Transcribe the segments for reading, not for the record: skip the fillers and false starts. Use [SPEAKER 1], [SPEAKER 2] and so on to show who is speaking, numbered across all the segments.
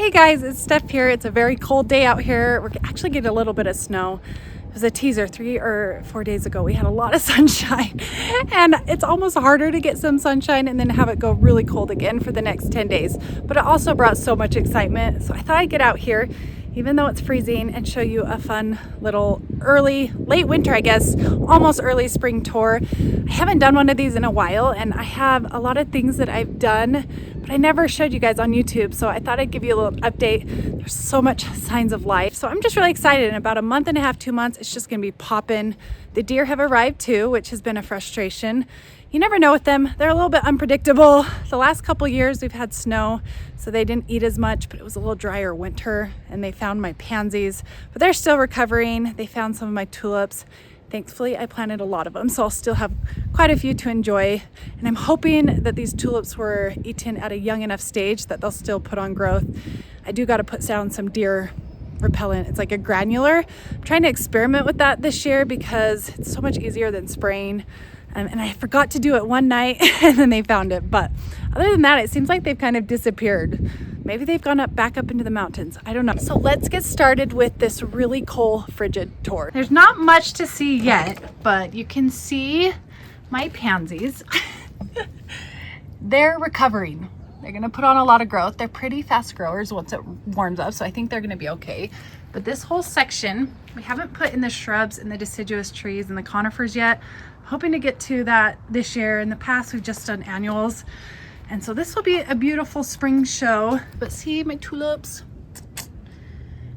[SPEAKER 1] Hey guys, it's Steph here. It's a very cold day out here. We're actually getting a little bit of snow. It was a teaser 3 or 4 days ago. We had a lot of sunshine and it's almost harder to get some sunshine and then have it go really cold again for the next 10 days. But it also brought so much excitement. So I thought I'd get out here, even though it's freezing, and show you a fun little late winter, I guess, almost early spring tour. I haven't done one of these in a while, and I have a lot of things that I've done, but I never showed you guys on YouTube. So I thought I'd give you a little update. There's so much signs of life. So I'm just really excited. In about a month and a half, 2 months, it's just gonna be popping. The deer have arrived too, which has been a frustration. You never know with them. They're a little bit unpredictable. The last couple years we've had snow, so they didn't eat as much, but it was a little drier winter, and they found my pansies, but they're still recovering. They found some of my tulips. Thankfully, I planted a lot of them, so I'll still have quite a few to enjoy. And I'm hoping that these tulips were eaten at a young enough stage that they'll still put on growth. I do got to put down some deer repellent. It's like a granular. I'm trying to experiment with that this year because it's so much easier than spraying. And I forgot to do it one night and then they found it. But other than that, it seems like they've kind of disappeared. Maybe they've gone back up into the mountains. I don't know. So let's get started with this really cold, frigid tour. There's not much to see yet, but you can see my pansies. They're recovering. They're gonna put on a lot of growth. They're pretty fast growers once it warms up, so I think they're gonna be okay. But this whole section, we haven't put in the shrubs and the deciduous trees and the conifers yet. Hoping to get to that this year. In the past, we've just done annuals. And so this will be a beautiful spring show. But see my tulips?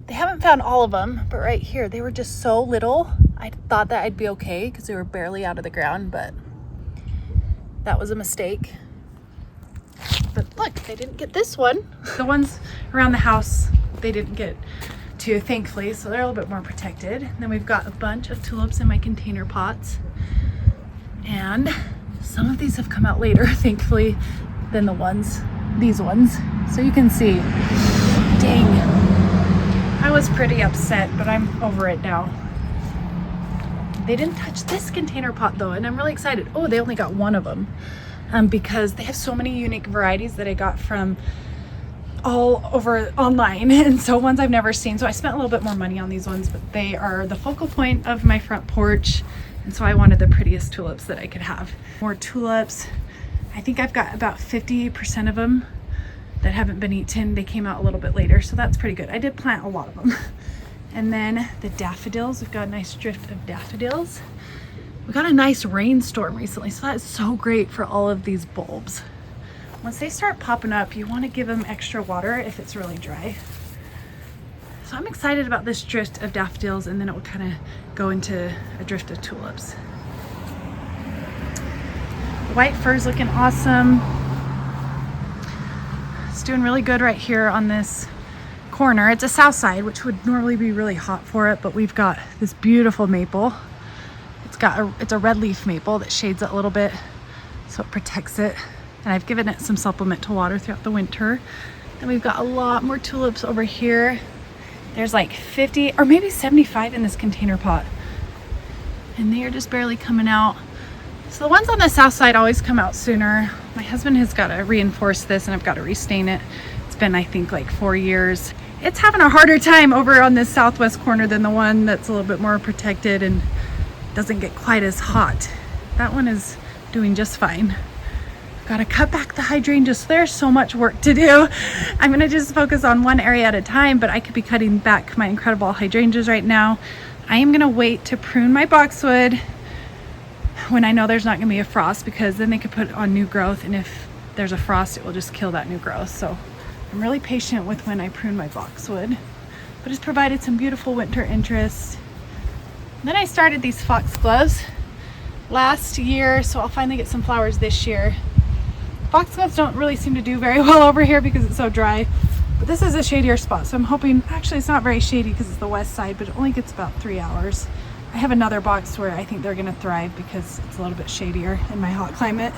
[SPEAKER 1] They haven't found all of them, but right here, they were just so little. I thought that I'd be okay because they were barely out of the ground, but that was a mistake. But look, they didn't get this one. The ones around the house, they didn't get to, thankfully, so they're a little bit more protected. And then we've got a bunch of tulips in my container pots. And some of these have come out later, thankfully, than these ones. So you can see, dang, I was pretty upset, but I'm over it now. They didn't touch this container pot though, and I'm really excited. Oh, they only got one of them because they have so many unique varieties that I got from all over online, and so ones I've never seen. So I spent a little bit more money on these ones, but they are the focal point of my front porch. And so I wanted the prettiest tulips that I could have. More tulips. I think I've got about 50% of them that haven't been eaten. They came out a little bit later, so that's pretty good. I did plant a lot of them. And then the daffodils. We've got a nice drift of daffodils. We got a nice rainstorm recently, so that's so great for all of these bulbs. Once they start popping up, you want to give them extra water if it's really dry. So I'm excited about this drift of daffodils, and then it will kind of go into a drift of tulips. The white fir's looking awesome. It's doing really good right here on this corner. It's a south side, which would normally be really hot for it, but we've got this beautiful maple. It's a red leaf maple that shades it a little bit, so it protects it. And I've given it some supplemental water throughout the winter. Then we've got a lot more tulips over here. There's like 50 or maybe 75 in this container pot. And they are just barely coming out. So the ones on the south side always come out sooner. My husband has got to reinforce this, and I've got to restain it. It's been, I think, like 4 years. It's having a harder time over on this southwest corner than the one that's a little bit more protected and doesn't get quite as hot. That one is doing just fine. Got to cut back the hydrangeas. There's so much work to do. I'm going to just focus on one area at a time, but I could be cutting back my incredible hydrangeas right now. I am going to wait to prune my boxwood when I know there's not going to be a frost, because then they could put on new growth, and if there's a frost, it will just kill that new growth. So I'm really patient with when I prune my boxwood, but it's provided some beautiful winter interest. Then I started these foxgloves last year, so I'll finally get some flowers this year. Foxgloves don't really seem to do very well over here because it's so dry, but this is a shadier spot, so I'm hoping, actually it's not very shady because it's the west side, but it only gets about 3 hours. I have another box where I think they're going to thrive because it's a little bit shadier in my hot climate.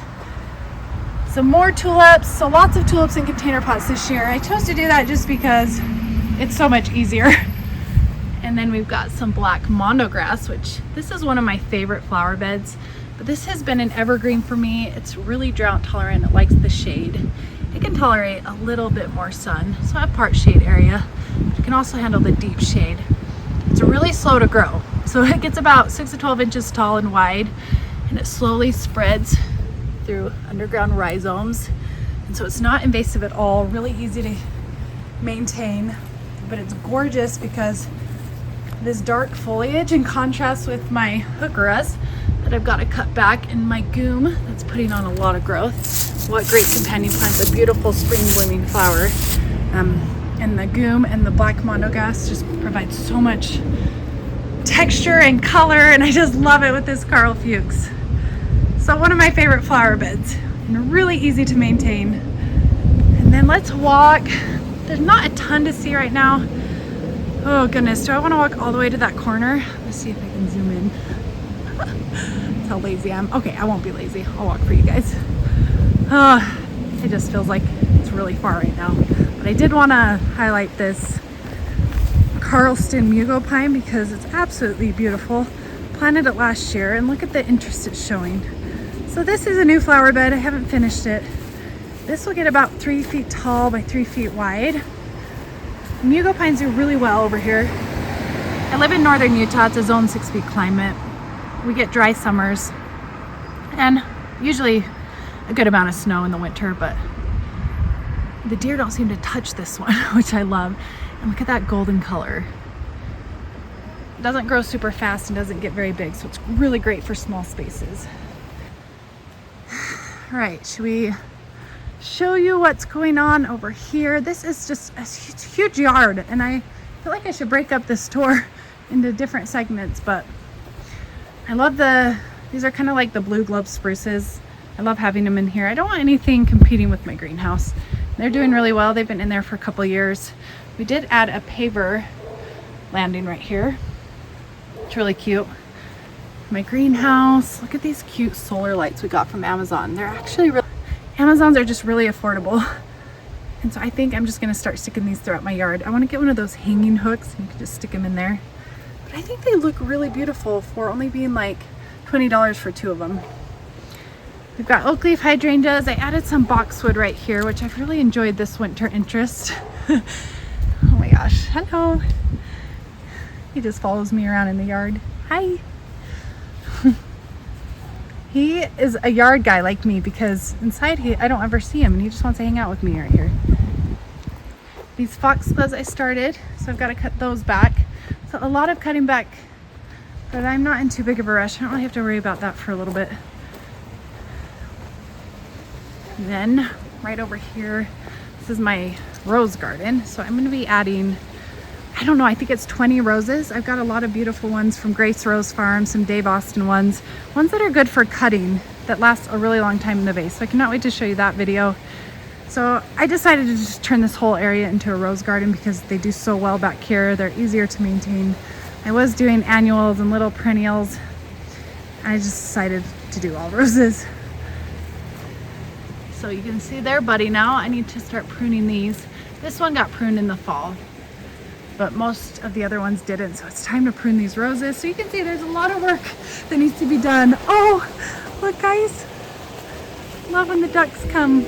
[SPEAKER 1] Some more tulips, so lots of tulips in container pots this year. I chose to do that just because it's so much easier. And then we've got some black mondo grass, which this is one of my favorite flower beds. But this has been an evergreen for me. It's really drought tolerant. It likes the shade. It can tolerate a little bit more sun, so a part shade area. It can also handle the deep shade. It's really slow to grow. So it gets about 6 to 12 inches tall and wide, and it slowly spreads through underground rhizomes. And so it's not invasive at all, really easy to maintain, but it's gorgeous because this dark foliage in contrast with my heucheras that I've got to cut back, and my goom that's putting on a lot of growth. What great companion plants, a beautiful spring blooming flower. And the goom and the black monogas just provide so much texture and color, and I just love it with this Carl Fuchs. So one of my favorite flower beds, and really easy to maintain. And then let's walk. There's not a ton to see right now. Oh goodness, do I want to walk all the way to that corner? Let's see if I can zoom in. That's how lazy I am. Okay, I won't be lazy. I'll walk for you guys. It just feels like it's really far right now. But I did want to highlight this Carlston Mugo Pine because it's absolutely beautiful. Planted it last year, and look at the interest it's showing. So this is a new flower bed. I haven't finished it. This will get about 3 feet tall by 3 feet wide. Mugo pines do really well over here. I live in northern Utah. It's a zone 6 feet climate. We get dry summers and usually a good amount of snow in the winter, but the deer don't seem to touch this one, which I love. And look at that golden color. It doesn't grow super fast and doesn't get very big, so it's really great for small spaces. All right, should we show you what's going on over here? This is just a huge yard, and I feel like I should break up this tour into different segments, but I love these are kind of like the blue globe spruces. I love having them in here. I don't want anything competing with my greenhouse. They're doing really well. They've been in there for a couple years. We did add a paver landing right here. It's really cute. My greenhouse. Look at these cute solar lights we got from Amazon. They're actually really, Amazons are just really affordable. And so I think I'm just gonna start sticking these throughout my yard. I wanna get one of those hanging hooks and you can just stick them in there. But I think they look really beautiful for only being like $20 for 2 of them. We've got oak leaf hydrangeas. I added some boxwood right here, which I've really enjoyed this winter interest. Oh my gosh, hello. He just follows me around in the yard. Hi. He is a yard guy like me because inside I don't ever see him, and he just wants to hang out with me right here. These foxgloves I started, so I've got to cut those back. So a lot of cutting back, but I'm not in too big of a rush. I don't really have to worry about that for a little bit. And then right over here, this is my rose garden. So I'm going to be adding, I don't know, I think it's 20 roses. I've got a lot of beautiful ones from Grace Rose Farm, some Dave Austin ones that are good for cutting that last a really long time in the vase. So I cannot wait to show you that video. So I decided to just turn this whole area into a rose garden because they do so well back here. They're easier to maintain. I was doing annuals and little perennials. I just decided to do all roses. So you can see they're budding now. I need to start pruning these. This one got pruned in the fall, but most of the other ones didn't. So it's time to prune these roses. So you can see there's a lot of work that needs to be done. Oh, look guys. Love when the ducks come.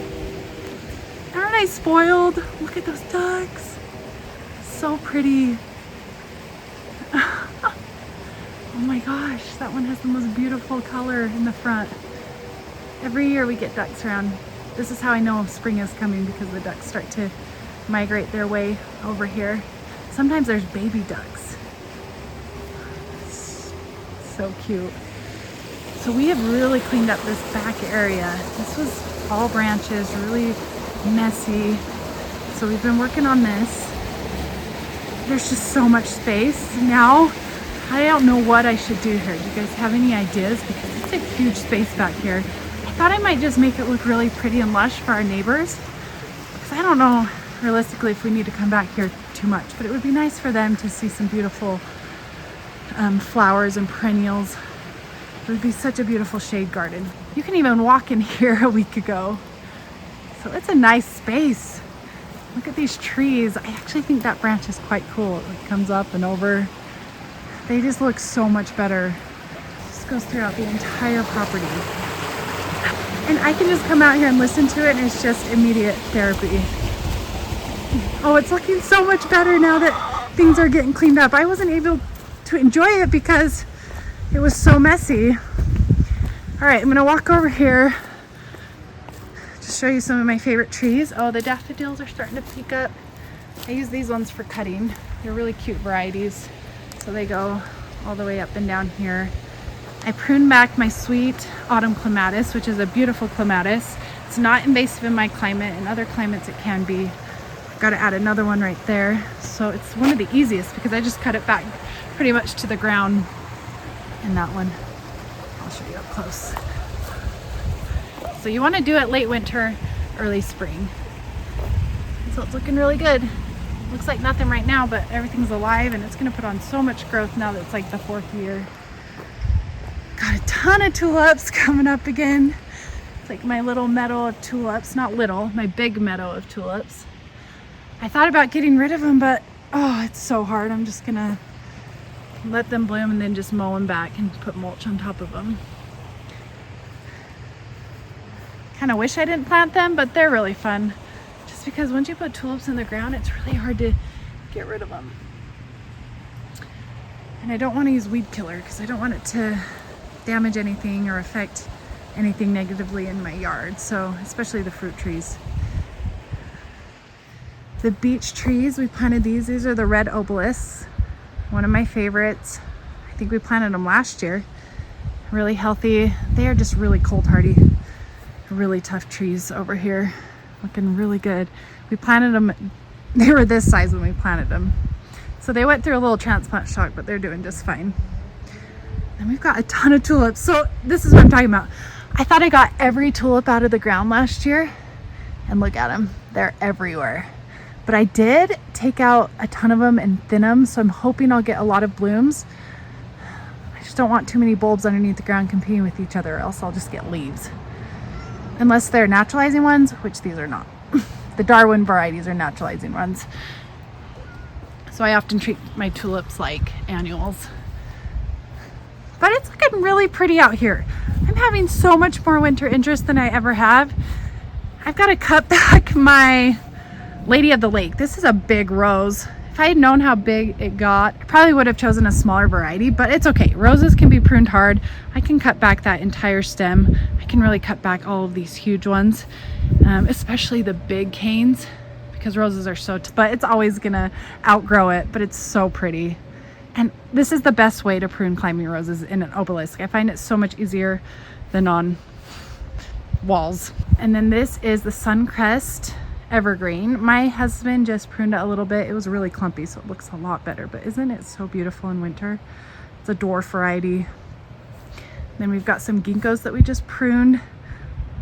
[SPEAKER 1] Aren't I spoiled? Look at those ducks. So pretty. Oh my gosh, that one has the most beautiful color in the front. Every year we get ducks around. This is how I know spring is coming, because the ducks start to migrate their way over here. Sometimes there's baby ducks. So cute. So we have really cleaned up this back area. This was all branches, really messy. So we've been working on this. There's just so much space. Now, I don't know what I should do here. Do you guys have any ideas? Because it's a huge space back here. I thought I might just make it look really pretty and lush for our neighbors. Because I don't know realistically if we need to come back here too much, but it would be nice for them to see some beautiful flowers and perennials. It would be such a beautiful shade garden. You can even walk in here a week ago. So it's a nice space. Look at these trees. I actually think that branch is quite cool. It comes up and over. They just look so much better. This goes throughout the entire property. And I can just come out here and listen to it, and it's just immediate therapy. Oh, it's looking so much better now that things are getting cleaned up. I wasn't able to enjoy it because it was so messy. All right, I'm gonna walk over here, just show you some of my favorite trees. Oh, the daffodils are starting to peek up. I use these ones for cutting. They're really cute varieties. So they go all the way up and down here. I pruned back my sweet autumn clematis, which is a beautiful clematis. It's not invasive in my climate. In other climates it can be. I've got to add another one right there. So it's one of the easiest because I just cut it back pretty much to the ground in that one. I'll show you up close. So you want to do it late winter, early spring. So it's looking really good. Looks like nothing right now, but everything's alive and it's going to put on so much growth now that it's like the 4th year. Got a ton of tulips coming up again. It's like my little meadow of tulips. Not little, my big meadow of tulips. I thought about getting rid of them, but oh, it's so hard. I'm just gonna let them bloom and then just mow them back and put mulch on top of them. Kind of wish I didn't plant them, but they're really fun. Just because once you put tulips in the ground, it's really hard to get rid of them. And I don't want to use weed killer because I don't want it to damage anything or affect anything negatively in my yard, so especially the fruit trees. The beech trees, we planted these are the red obelisks, one of my favorites. I think we planted them last year. Really healthy. They are just really cold hardy, really tough trees over here, looking really good. We planted them, they were this size when we planted them, so they went through a little transplant shock, but they're doing just fine. And we've got a ton of tulips. So this is what I'm talking about. I thought I got every tulip out of the ground last year, and look at them, they're everywhere. But I did take out a ton of them and thin them, so I'm hoping I'll get a lot of blooms. I just don't want too many bulbs underneath the ground competing with each other, or else I'll just get leaves. Unless they're naturalizing ones, which these are not. The Darwin varieties are naturalizing ones. So I often treat my tulips like annuals. But it's looking really pretty out here. I'm having so much more winter interest than I ever have. I've got to cut back my Lady of the Lake. This is a big rose. If I had known how big it got, I probably would have chosen a smaller variety, but it's okay. Roses can be pruned hard. I can cut back that entire stem. I can really cut back all of these huge ones, especially the big canes, because roses are so, but it's always gonna outgrow it, but it's so pretty. And this is the best way to prune climbing roses in an obelisk. I find it so much easier than on walls. And then this is the Suncrest Evergreen. My husband just pruned it a little bit. It was really clumpy, so it looks a lot better, but isn't it so beautiful in winter? It's a dwarf variety. Then we've got some ginkgos that we just pruned.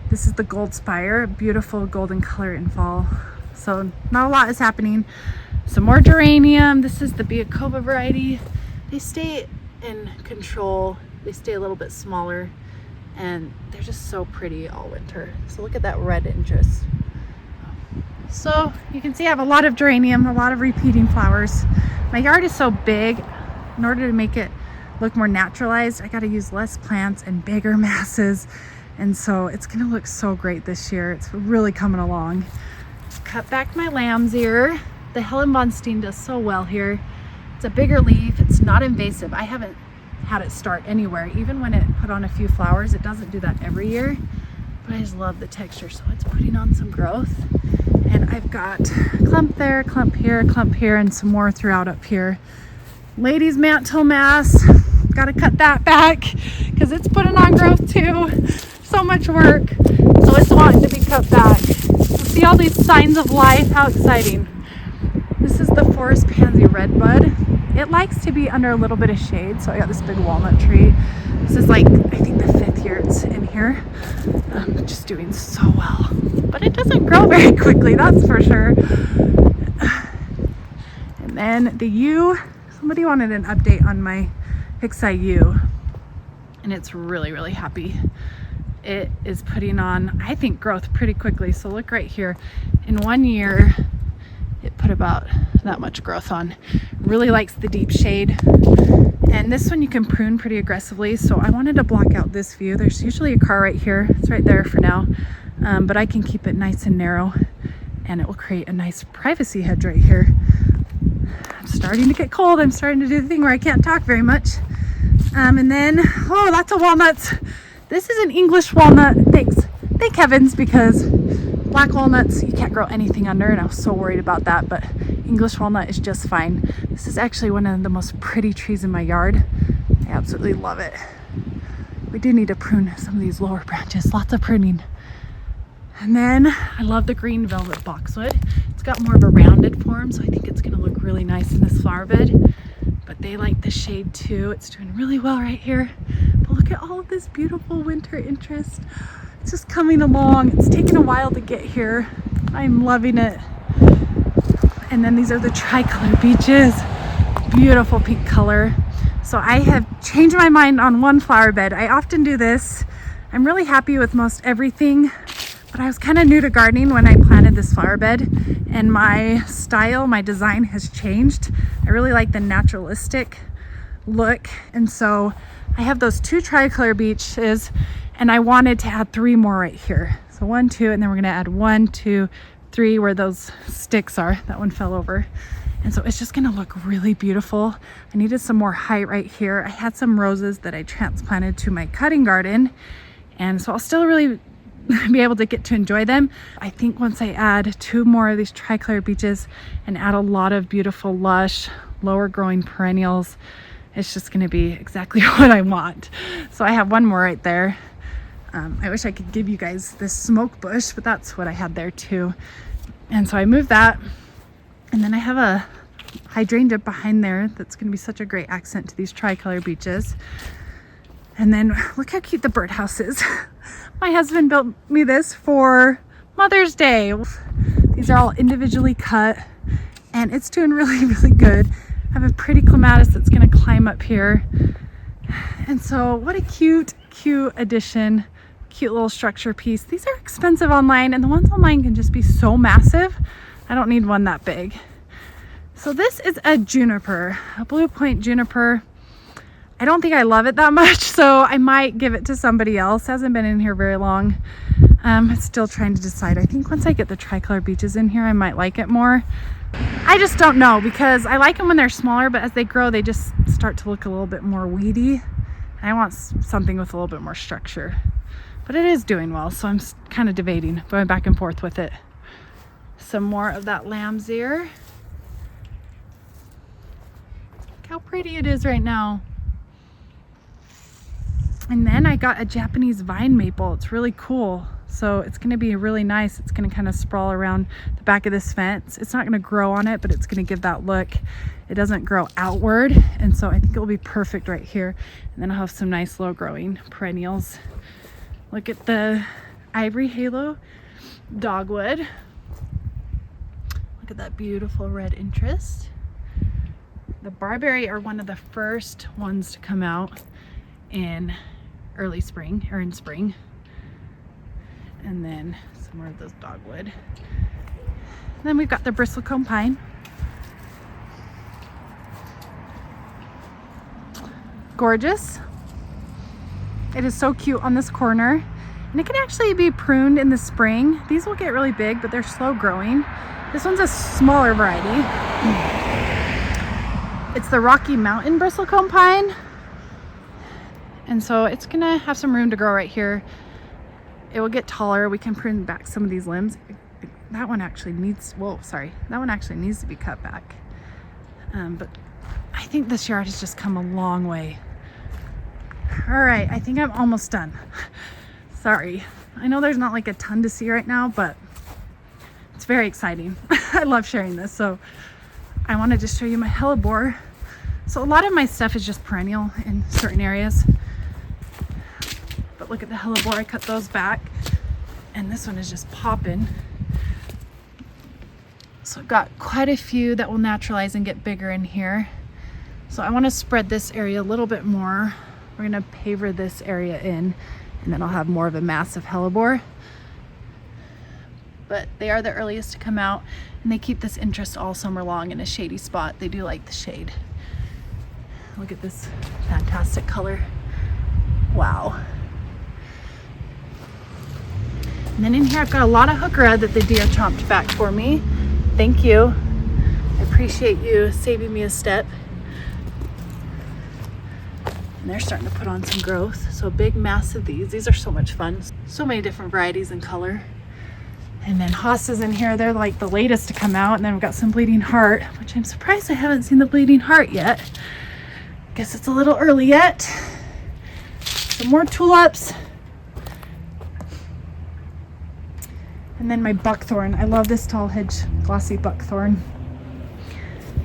[SPEAKER 1] This is the Gold Spire, beautiful golden color in fall. So not a lot is happening. Some more geranium. This is the Biacova variety. They stay in control. They stay a little bit smaller, and they're just so pretty all winter. So look at that red interest. So you can see I have a lot of geranium, a lot of repeating flowers. My yard is so big. In order to make it look more naturalized, I got to use less plants and bigger masses. And so it's going to look so great this year. It's really coming along. Cut back my lamb's ear. The Helen von Steen does so well here. It's a bigger leaf. It's not invasive. I haven't had it start anywhere. Even when it put on a few flowers, it doesn't do that every year. But I just love the texture. So it's putting on some growth. And I've got clump there, clump here, and some more throughout up here. Ladies Mantle Mass. Got to cut that back because it's putting on growth too. So much work. So it's wanting to be cut back. See all these signs of life. How exciting. This is the Forest Pansy Redbud. It likes to be under a little bit of shade, so I got this big walnut tree. This is like, I think the 5th year it's in here. Just doing so well. But it doesn't grow very quickly, that's for sure. And then the yew. Somebody wanted an update on my Hixai yew, and it's really, really happy. It is putting on, I think, growth pretty quickly. So look right here. In 1 year, it put about that much growth on. Really likes the deep shade. And this one you can prune pretty aggressively, so I wanted to block out this view. There's usually a car right here. It's right there for now, but I can keep it nice and narrow, and it will create a nice privacy hedge right here. I'm starting to get cold. I'm starting to do the thing where I can't talk very much. And then, oh, lots of walnuts. This is an English walnut. Thank heavens, because black walnuts you can't grow anything under, and I was so worried about that, but English walnut is just fine. This is actually one of the most pretty trees in my yard. I absolutely love it. We do need to prune some of these lower branches, lots of pruning. And then I love the green velvet boxwood. It's got more of a rounded form, so I think it's gonna look really nice in this flower bed. But they like the shade too. It's doing really well right here. But look at all of this beautiful winter interest. It's just coming along. It's taken a while to get here. I'm loving it. And then these are the tricolor beeches. Beautiful pink color. So I have changed my mind on one flower bed. I often do this. I'm really happy with most everything, but I was kind of new to gardening when I planted this flower bed, and my style, my design has changed. I really like the naturalistic look, and so I have those 2 tricolor beeches, and I wanted to add 3 more right here. So 1, 2, and then we're gonna add 1, 2, 3 where those sticks are. That one fell over. And so it's just gonna look really beautiful. I needed some more height right here. I had some roses that I transplanted to my cutting garden, and so I'll still really be able to get to enjoy them. I think once I add 2 more of these tricolor beeches and add a lot of beautiful, lush, lower growing perennials, it's just gonna be exactly what I want. So I have 1 more right there. I wish I could give you guys this smoke bush, but that's what I had there too. And so I moved that. And then I have a hydrangea behind there that's going to be such a great accent to these tricolor beeches. And then look how cute the birdhouse is. My husband built me this for Mother's Day. These are all individually cut, and it's doing really, really good. I have a pretty clematis that's going to climb up here. And so what a cute addition. Cute little structure piece. These are expensive online, and the ones online can just be so massive. I don't need one that big. So this is a juniper, a blue point juniper. I don't think I love it that much, so I might give it to somebody else. Hasn't been in here very long. I'm still trying to decide. I think once I get the tricolor beeches in here, I might like it more. I just don't know, because I like them when they're smaller, but as they grow, they just start to look a little bit more weedy. I want something with a little bit more structure. But it is doing well, so I'm kind of debating, going back and forth with it. Some more of that lamb's ear. Look how pretty it is right now. And then I got a Japanese vine maple. It's really cool. So it's going to be really nice. It's going to kind of sprawl around the back of this fence. It's not going to grow on it, but it's going to give that look. It doesn't grow outward, and so I think it will be perfect right here. And then I'll have some nice low growing perennials. Look at the ivory halo dogwood. Look at that beautiful red interest. The barberry are one of the first ones to come out in early spring, or in spring. And then some more of those dogwood. And then we've got the bristlecone pine. Gorgeous. It is so cute on this corner, and it can actually be pruned in the spring. These will get really big, but they're slow growing. This one's a smaller variety. It's the Rocky Mountain bristlecone pine, and so it's gonna have some room to grow right here. It will get taller. We can prune back some of these limbs. That one actually needs, that one actually needs to be cut back. But I think this yard has just come a long way. All right, I think I'm almost done. Sorry. I know there's not like a ton to see right now, but it's very exciting. I love sharing this. So I wanted to show you my hellebore. So a lot of my stuff is just perennial in certain areas. But look at the hellebore. I cut those back, and this one is just popping. So I've got quite a few that will naturalize and get bigger in here. So I want to spread this area a little bit more. We're going to paver this area in, and then I'll have more of a massive hellebore. but they are the earliest to come out, and they keep this interest all summer long in a shady spot. They do like the shade. Look at this fantastic color. Wow. And then in here I've got a lot of heuchera that the deer chomped back for me. Thank you. I appreciate you saving me a step. And they're starting to put on some growth. So a big mass of these. These are so much fun. So many different varieties and color. And then hostas in here, they're like the latest to come out. And then we've got some bleeding heart, which I'm surprised I haven't seen the bleeding heart yet. Guess it's a little early yet. Some more tulips. And then my buckthorn. I love this tall hedge glossy buckthorn.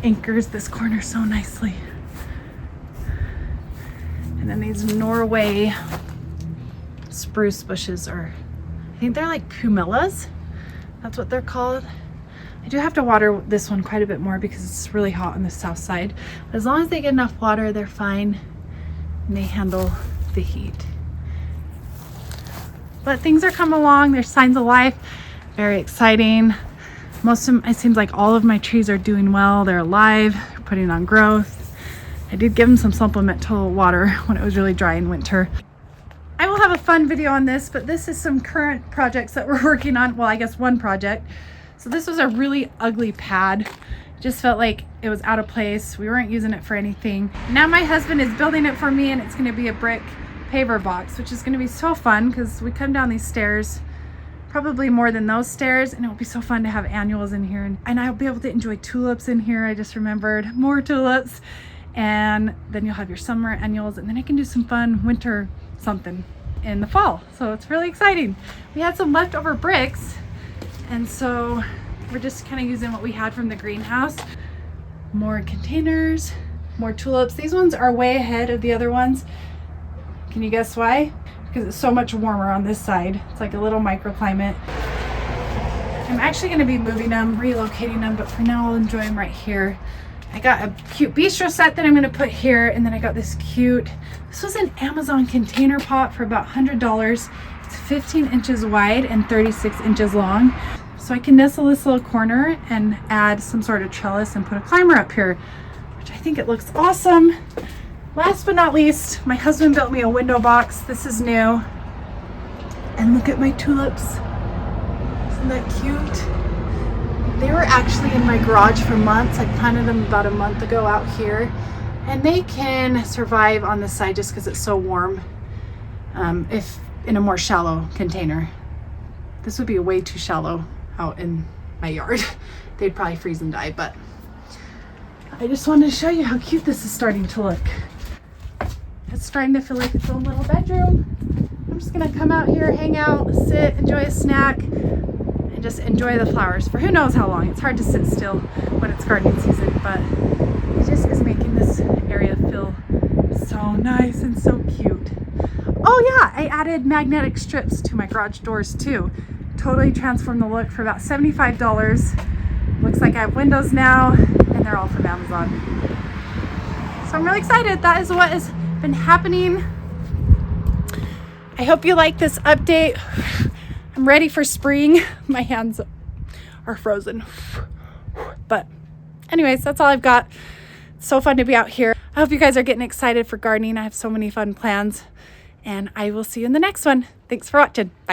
[SPEAKER 1] Anchors this corner so nicely. And then these Norway spruce bushes are, I think they're like pumellas. That's what they're called. I do have to water this one quite a bit more because it's really hot on the south side. But as long as they get enough water, they're fine and they handle the heat. But things are coming along. There's signs of life. Very exciting. Most of them, it seems like all of my trees are doing well. They're alive, they're putting on growth. I did give them some supplemental water when it was really dry in winter. I will have a fun video on this, but this is some current projects that we're working on. Well, I guess one project. So this was a really ugly pad. Just felt like it was out of place. We weren't using it for anything. Now my husband is building it for me, and it's gonna be a brick paver box, which is gonna be so fun because we come down these stairs, probably more than those stairs, and it'll be so fun to have annuals in here. And I'll be able to enjoy tulips in here. I just remembered more tulips. And then you'll have your summer annuals, and then I can do some fun winter something in the fall. So it's really exciting. We had some leftover bricks, and so we're just kind of using what we had from the greenhouse. More containers, more tulips. These ones are way ahead of the other ones. Can you guess why? Because it's so much warmer on this side. It's like a little microclimate. I'm actually going to be moving them, relocating them, but for now I'll enjoy them right here. I got a cute bistro set that I'm going to put here, and then I got this cute, this was an Amazon container pot for about $100. It's 15 inches wide and 36 inches long. So I can nestle this little corner and add some sort of trellis and put a climber up here, which I think it looks awesome. Last but not least, my husband built me a window box. This is new. And look at my tulips. Isn't that cute? They were actually in my garage for months. I planted them about a month ago out here, and they can survive on this side just because it's so warm. If in a more shallow container. This would be way too shallow out in my yard. They'd probably freeze and die, but I just wanted to show you how cute this is starting to look. It's starting to feel like its own little bedroom. I'm just gonna come out here, hang out, sit, enjoy a snack, and just enjoy the flowers for who knows how long. It's hard to sit still when it's gardening season, but it just is making this area feel so nice and so cute. Oh yeah, I added magnetic strips to my garage doors too. Totally transformed the look for about $75. Looks like I have windows now, and they're all from Amazon. So I'm really excited. That is what has been happening. I hope you like this update. I'm ready for spring. My hands are frozen. But anyways, that's all I've got. It's so fun to be out here. I hope you guys are getting excited for gardening. I have so many fun plans, and I will see you in the next one. Thanks for watching. Bye.